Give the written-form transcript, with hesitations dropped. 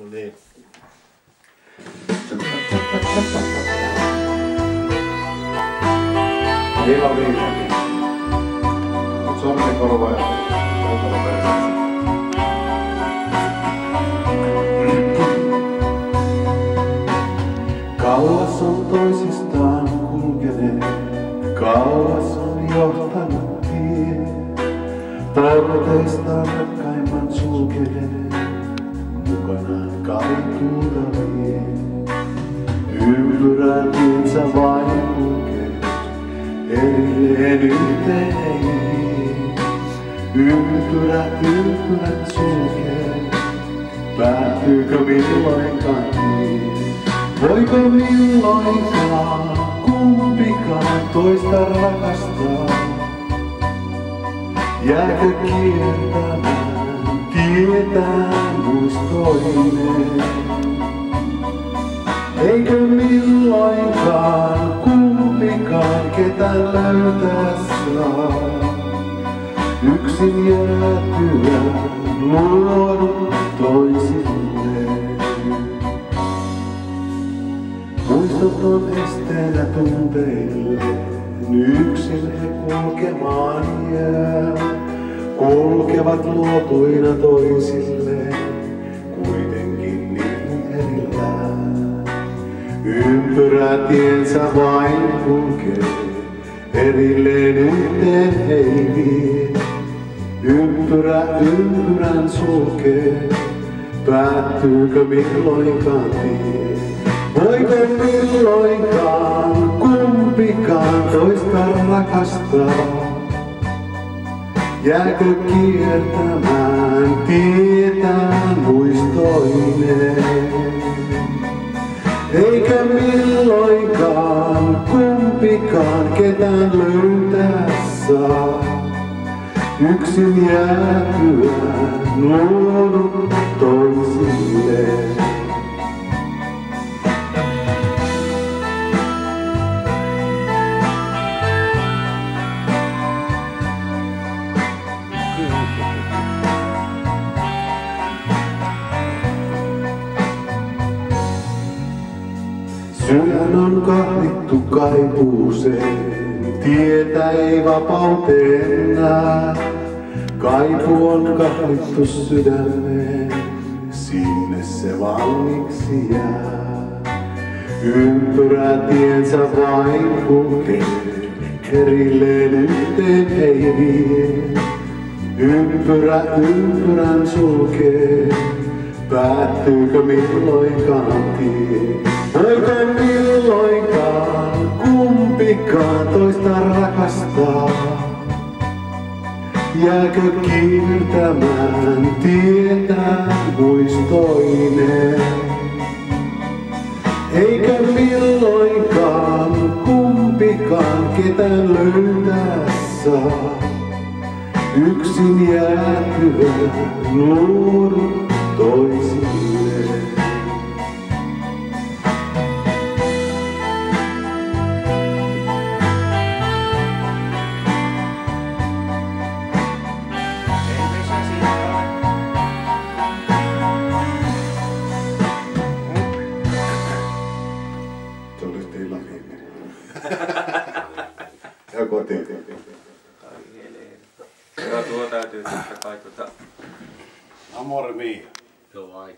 No niin. Vielä on viimeinen. Mut sormen korva ja kaukalla perheessä. Kauas on toisistaan kulkeneet, kauas on johtanut tie. Porteistaan rakkaimman sulkeneen, mukanaan kaituuta vie. Ympyrän tiensä vain kulkee, erilleen yhteen ei vie. Ympyrän sulkee, päättyykö milloinkaan tie? Voiko milloinkaan kumpikaan toista rakastaa? Jääkö kiertämään tietään muistoineen? Eikö milloinkaan kumpikaan ketään löytää saa? Yksin jäätyä luodut toisilleen. Muistot on esteenä tunteille, yksin he kulkemaan jää. Kulkevat luotuina toisilleen, kuitenkin niin erillään. Ympyrätiensä vain kulkee, erilleen yhteen ei vie. Ympyrän sulkee, päättyykö milloinkaan tie? Voiko milloinkaan kumpikaan toista rakastaa? Jääkö kiertämään tietään muistoineen? Eikä milloinkaan kumpikaan ketään löytää saa? Yksin jäätyään luodut toisilleen. Sydän on kahlittu kaipuuseen, tietä ei vapauteen näe. Kaipu on kahlittu sydämeen, sinne se valmiiksi jää. Ympyrätiensä vain kulkee, erilleen yhteen ei vie. Ympyrän sulkee, päättyykö milloinkaan tie? Voiko milloinkaan kumpikaan toista rakastaa? Jääkö kiertämään tietään muistoineen? Eikä milloinkaan kumpikaan ketään löytää saa? Yksin jäätyään luodut toisilleen. Se olisi teillä viimeinen. Ja kotiin. Joo, tuo täytyy sitten kai Amore mio. Joo, vaikea.